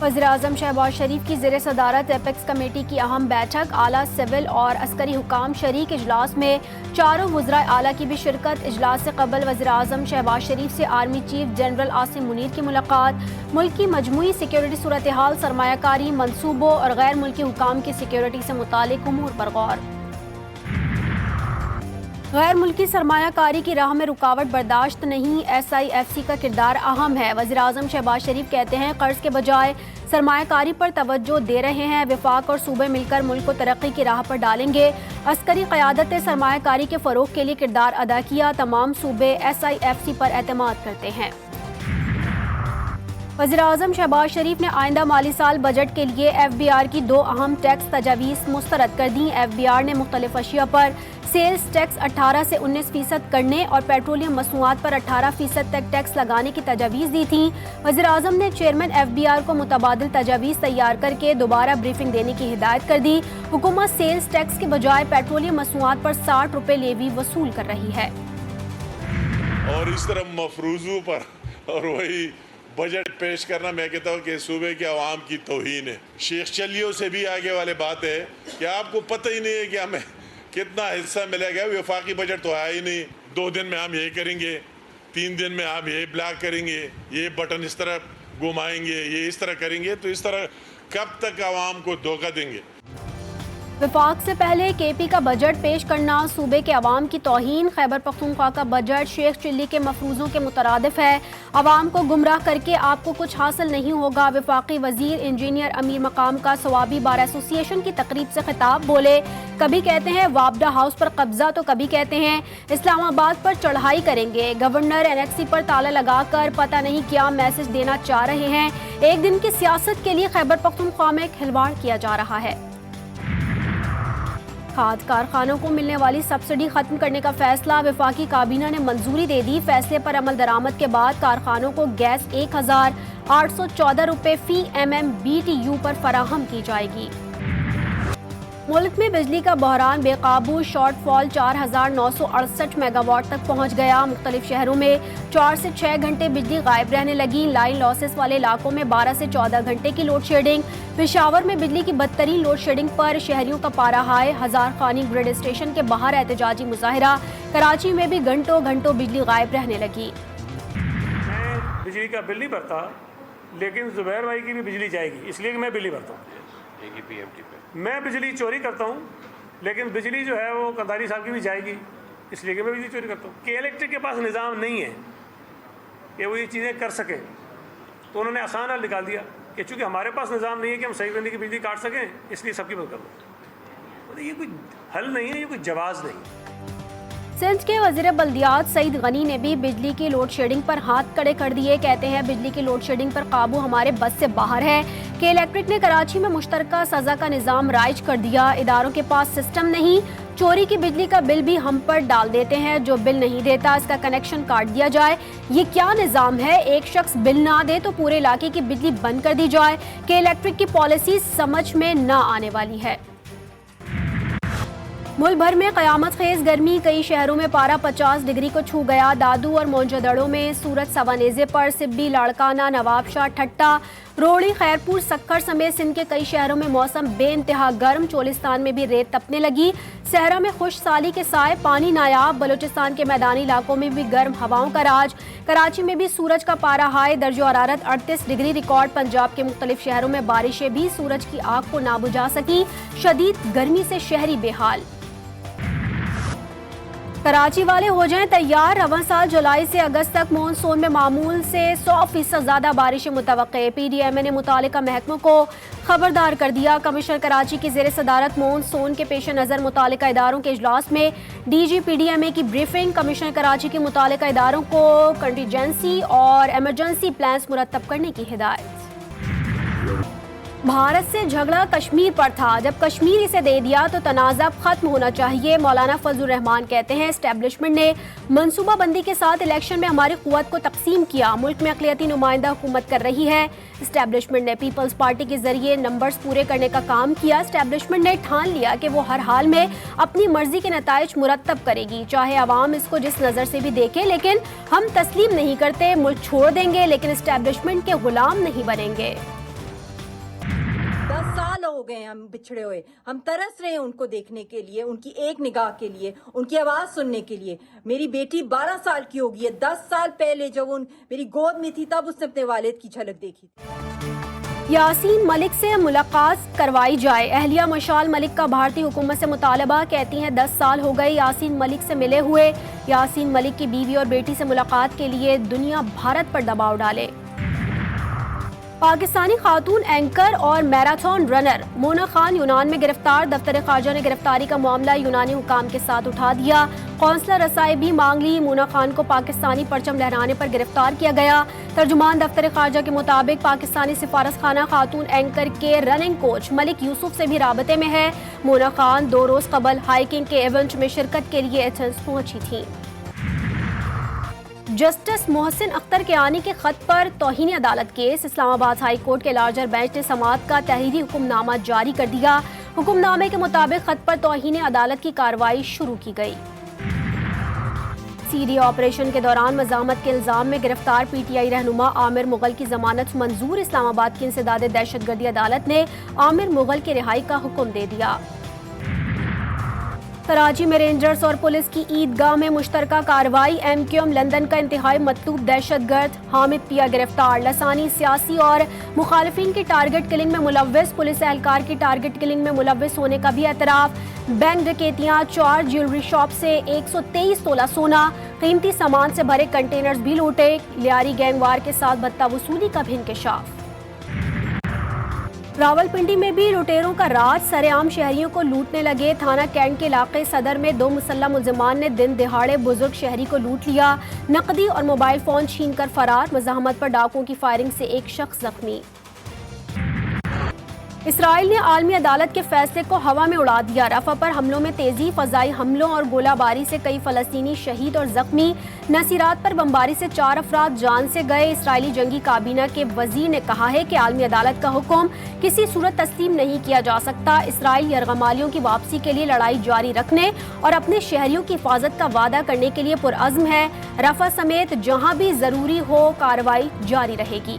वज़ीर-ए-आज़म शहबाज शरीफ की ज़ेर सदारत एपेक्स कमेटी की अहम बैठक, आला सिविल और अस्करी हुकाम शरीक इजलास में चारों वज़राए आला की भी शिरकत। इजलास से कबल वज़ीर-ए-आज़म शहबाज शरीफ से army chief general Asim Munir की मुलाकात। मुल्क की मजमूई सिक्योरिटी सूरत हाल, सरमायाकारी मनसूबों और गैर मुल्की हुकाम की सिक्योरिटी से मुतालिक उमूर पर गौर। गैर मुल्की सरमायाकारी की राह में रुकावट बर्दाश्त नहीं, SIFC का किरदार अहम है। वज़ीर-ए-आज़म शहबाज शरीफ कहते हैं कर्ज के बजाय सरमायाकारी पर तवज्जो दे रहे हैं। वफाक और सूबे मिलकर मुल्क को तरक्की की राह पर डालेंगे। अस्करी क़यादत ने सरमायाकारी के फ़रोग़ के लिए किरदार अदा किया। तमाम सूबे SIFC पर एतमाद करते हैं। वज़ीर-ए-आज़म शहबाज शरीफ ने आइंदा माली साल बजट के लिए FBR की 2 अहम टैक्स तजावीज़ मुस्तरद कर दी। FBR ने मुख्तलिफ अशिया पर सेल्स टैक्स 18 से 19% करने और पेट्रोलियम मसनूआत पर 18% तक टैक्स लगाने की तजावीज़ दी थी। वज़ीर-ए-आज़म ने चेयरमैन FBR को मुतबादिल तजावीज़ तैयार करके दोबारा ब्रीफिंग देने की हिदायत कर दी। हुकूमत सेल्स टैक्स के बजाय पेट्रोलियम मसनूआत पर 60 रुपये लेवी वसूल कर रही है। और इस तरह मफरूज़ों पर और वही बजट पेश करना, मैं कहता हूँ कि सूबे के अवाम की तौहीन है। शेख चलियों से भी आगे वाले बात है कि आपको पता ही नहीं है कि हमें कितना हिस्सा मिलेगा। वफाकी बजट तो आया ही नहीं। 2 दिन में हम ये करेंगे, 3 दिन में हम ये ब्लॉक करेंगे, ये बटन इस तरह घुमाएंगे, ये इस तरह करेंगे। तो इस तरह कब तक आवाम को धोखा देंगे? वफाक से पहले KP का बजट पेश करना सूबे के अवाम की तौहीन। खैबर पख्तूनख्वा का बजट शेख चिल्ली के मफरूज़ों के मुतरादिफ है। अवाम को गुमराह करके आपको कुछ हासिल नहीं होगा। वफाकी वजीर इंजीनियर अमीर मकाम का सवाबी बार एसोसिएशन की तकरीब से खिताब बोले, कभी कहते हैं वापडा हाउस पर कब्जा तो कभी कहते हैं इस्लामाबाद पर चढ़ाई करेंगे। गवर्नर NXC पर ताला लगाकर पता नहीं क्या मैसेज देना चाह रहे हैं। एक दिन की सियासत के लिए खैबर पख्तूनख्वा में खिलवाड़ किया जा रहा है। खाद कारखानों को मिलने वाली सब्सिडी खत्म करने का फैसला, वफाकी काबीना ने मंजूरी दे दी। फैसले पर अमल दरामद के बाद कारखानों को गैस 1814 रुपये फी MMBTU पर फराहम की जाएगी। मुल्क में बिजली का बहरान बेकाबू, शॉर्टफॉल 4968 मेगावाट तक पहुंच गया। मुख्तलिफ शहरों में 4 से 6 घंटे बिजली गायब रहने लगी। लाइन लॉसेस वाले इलाकों में 12 से 14 घंटे की लोड शेडिंग। पेशावर में बिजली की बदतरीन लोड शेडिंग पर शहरियों का पारा हाय। हजार खानी ग्रिड स्टेशन के बाहर एहतजाजी मुजाहिरा। कराची में भी घंटों घंटों बिजली गायब रहने लगी। मैं बिजली का बिल नहीं भरता, लेकिन जुबैर भाई की भी बिजली जाएगी, इसलिए कि मैं बिल नहीं भरता हूँ। मैं बिजली चोरी करता हूँ, लेकिन बिजली जो है वो कंधारी साहब की भी जाएगी, इसलिए कि मैं बिजली चोरी करता हूँ। कि इलेक्ट्रिक के पास निज़ाम नहीं है कि वो ये चीज़ें कर सकें, तो उन्होंने आसान हल निकाल दिया कि चूँकि हमारे पास निज़ाम नहीं है कि हम सही बंदी की बिजली काट सकें, इसलिए सबकी मदद कर दो। ये कोई हल नहीं है, ये कोई जवाज़ नहीं। सिंध के वज़ीर बल्दियात सईद गनी ने भी बिजली की लोड शेडिंग पर हाथ कड़े कर दिए। कहते हैं बिजली की लोड शेडिंग पर काबू हमारे बस से बाहर है। कि इलेक्ट्रिक ने कराची में मुश्तरका सज़ा का निज़ाम राइज कर दिया। इदारों के पास सिस्टम नहीं, चोरी की बिजली का बिल भी हम पर डाल देते हैं। जो बिल नहीं देता इसका कनेक्शन काट दिया जाए। ये क्या निज़ाम है? एक शख्स बिल ना दे तो पूरे इलाके की बिजली बंद कर दी जाए। कि इलेक्ट्रिक की पॉलिसी समझ में ना आने वाली है। मुल्क भर में क़यामत खेज गर्मी, कई शहरों में पारा 50 डिग्री को छू गया। दादू और मोंजदड़ों में सूरज सवानेज़े पर, सिब्बी, लाड़काना, नवाबशाह, ठट्टा, रोड़ी, खैरपुर, सक्कर समेत सिंध के कई शहरों में मौसम बेइंतहा गर्म। चोलिस्तान में भी रेत तपने लगी। सहरा में खुश साली के साए, पानी नायाब। बलूचिस्तान के मैदानी इलाकों में भी गर्म हवाओं का राज। कराची में भी सूरज का पारा हाई, दर्जो हरारत 38 डिग्री रिकॉर्ड। पंजाब के मुख्तलिफ शहरों में बारिशें भी सूरज की आग को ना बुझा सकी। शदीद गर्मी से शहरी बेहाल। कराची वाले हो जाएं तैयार, रवां साल जुलाई से अगस्त तक मानसून में मामूल से 100% ज़्यादा बारिशें मुतवक्के। PDMA ने मुतालिका महकमों को खबरदार कर दिया। कमिश्नर कराची की ज़ेर सदारत मानसून के पेश नज़र मुतालिका इदारों के इजलास में DG PDMA की ब्रीफिंग। कमिश्नर कराची के मुतालिका इदारों को कंटीजेंसी और एमरजेंसी प्लान्स मुरतब करने की हिदायत। भारत से झगड़ा कश्मीर पर था, जब कश्मीर इसे दे दिया तो तनाज़ा खत्म होना चाहिए। मौलाना फजलुर रहमान कहते हैं एस्टेब्लिशमेंट ने मनसूबाबंदी के साथ इलेक्शन में हमारी क़ुव्वत को तकसीम किया। मुल्क में अक़लियती नुमाइंदा हुकूमत कर रही है। एस्टेब्लिशमेंट ने पीपल्स पार्टी के जरिए नंबर्स पूरे करने का काम किया। एस्टेब्लिशमेंट ने ठान लिया कि वो हर हाल में अपनी मर्जी के नताइज मुरतब करेगी, चाहे अवाम इसको जिस नज़र से भी देखे। लेकिन हम तस्लीम नहीं करते, मुल्क छोड़ देंगे लेकिन एस्टेब्लिशमेंट के गुलाम नहीं बनेंगे। سال ہو گئے ہم بچھڑے ہوئے. ہم ترس رہے ہیں ان کو دیکھنے کے لیے, ان کی ایک نگاہ کے لیے, ان کی آواز سننے کے لیے. میری بیٹی 12 سال کی ہوگی ہے. 10 سال پہلے جب وہ میری گود میں تھی تب اس نے اپنے والد کی جھلک دیکھی تھی. یاسین ملک سے ملاقات کروائی جائے. اہلیہ مشال ملک کا بھارتی حکومت سے مطالبہ. کہتی ہیں 10 سال ہو گئے یاسین ملک سے ملے ہوئے. یاسین ملک کی بیوی اور بیٹی سے ملاقات کے لیے دنیا بھارت پر دباؤ ڈالے. پاکستانی خاتون اینکر اور میراتھن رنر مونا خان یونان میں گرفتار. دفتر خارجہ نے گرفتاری کا معاملہ یونانی حکام کے ساتھ اٹھا دیا. قونصلر رسائی بھی مانگ لی. مونا خان کو پاکستانی پرچم لہرانے پر گرفتار کیا گیا. ترجمان دفتر خارجہ کے مطابق پاکستانی سفارت خانہ خاتون اینکر کے رننگ کوچ ملک یوسف سے بھی رابطے میں ہے. مونا خان 2 روز قبل ہائیکنگ کے ایونٹ میں شرکت کے لیے ایتھنز پہنچی تھیں. جسٹس محسن اختر کیانی کے خط پر توہین عدالت کیس. اسلام آباد ہائی کورٹ کے لارجر بینچ نے سماعت کا تحریری حکم نامہ جاری کر دیا. حکم نامے کے مطابق خط پر توہین عدالت کی کارروائی شروع کی گئی. سی ڈی آپریشن کے دوران مزاحمت کے الزام میں گرفتار پی ٹی آئی رہنما عامر مغل کی ضمانت منظور. اسلام آباد کی انسداد دہشت گردی عدالت نے عامر مغل کی رہائی کا حکم دے دیا. کراچی میں رینجرز اور پولیس کی عیدگاہ میں مشترکہ کارروائی. ایم کیو ایم لندن کا انتہائی مطلوب دہشت گرد حامد پیا گرفتار. لسانی سیاسی اور مخالفین کی ٹارگٹ کلنگ میں ملوث. پولیس اہلکار کی ٹارگٹ کلنگ میں ملوث ہونے کا بھی اعتراف. بینک ڈکیتیاں, 4 جیولری شاپ سے 123 تولہ سونا, قیمتی سامان سے بھرے کنٹینرز بھی لوٹے. لیاری گینگ وار کے ساتھ بھتہ وصولی کا بھی انکشاف. راولپنڈی میں بھی لٹیروں کا راج. سرعام شہریوں کو لوٹنے لگے. تھانہ کینٹ کے علاقے صدر میں 2 مسلح ملزمان نے دن دہاڑے بزرگ شہری کو لوٹ لیا. نقدی اور موبائل فون چھین کر فرار. مزاحمت پر ڈاکوؤں کی فائرنگ سے ایک شخص زخمی. اسرائیل نے عالمی عدالت کے فیصلے کو ہوا میں اڑا دیا. رفح پر حملوں میں تیزی. فضائی حملوں اور گولہ باری سے کئی فلسطینی شہید اور زخمی. نصیرات پر بمباری سے 4 افراد جان سے گئے. اسرائیلی جنگی کابینہ کے وزیر نے کہا ہے کہ عالمی عدالت کا حکم کسی صورت تسلیم نہیں کیا جا سکتا. اسرائیل یرغمالیوں کی واپسی کے لیے لڑائی جاری رکھنے اور اپنے شہریوں کی حفاظت کا وعدہ کرنے کے لیے پرعزم ہے. رفح سمیت جہاں بھی ضروری ہو کارروائی جاری رہے گی.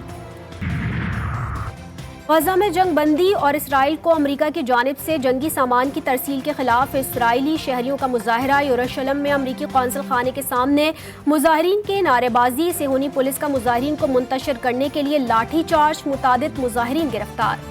غزہ میں جنگ بندی اور اسرائیل کو امریکہ کی جانب سے جنگی سامان کی ترسیل کے خلاف اسرائیلی شہریوں کا مظاہرہ. یروشلم میں امریکی قونصل خانے کے سامنے مظاہرین کے نعرے بازی. صہیونی پولیس کا مظاہرین کو منتشر کرنے کے لیے لاٹھی چارج. متعدد مظاہرین گرفتار.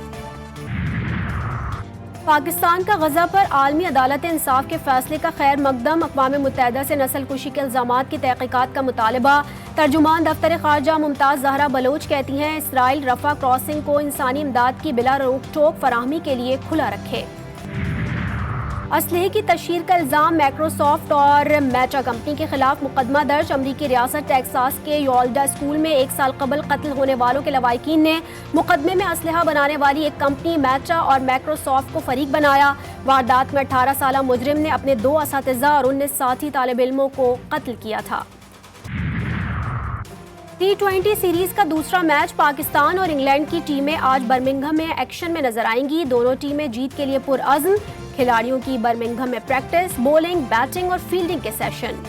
پاکستان کا غزہ پر عالمی عدالت انصاف کے فیصلے کا خیر مقدم. اقوام متحدہ سے نسل کشی کے الزامات کی تحقیقات کا مطالبہ. ترجمان دفتر خارجہ ممتاز زہرا بلوچ کہتی ہیں اسرائیل رفح کراسنگ کو انسانی امداد کی بلا روک ٹوک فراہمی کے لیے کھلا رکھے. اسلحے کی تشہیر کا الزام. مائکروسافٹ اور میٹا کمپنی کے خلاف مقدمہ درج. امریکی ریاست ٹیکساس کے یولڈا اسکول میں 1 سال قبل قتل ہونے والوں کے لواحقین نے مقدمے میں اسلحہ بنانے والی ایک کمپنی میٹا اور مائکروسافٹ کو فریق بنایا. واردات میں 18 سالہ مجرم نے اپنے 2 اساتذہ اور 19 ساتھی طالب علموں کو قتل کیا تھا. T20 سیریز کا دوسرا میچ. پاکستان اور انگلینڈ کی ٹیمیں آج برمنگھم میں ایکشن میں نظر آئیں گی. دونوں ٹیمیں جیت کے لیے پرعزم. کھلاڑیوں کی برمنگھم میں پریکٹس, بولنگ, بیٹنگ اور فیلڈنگ کے سیشن.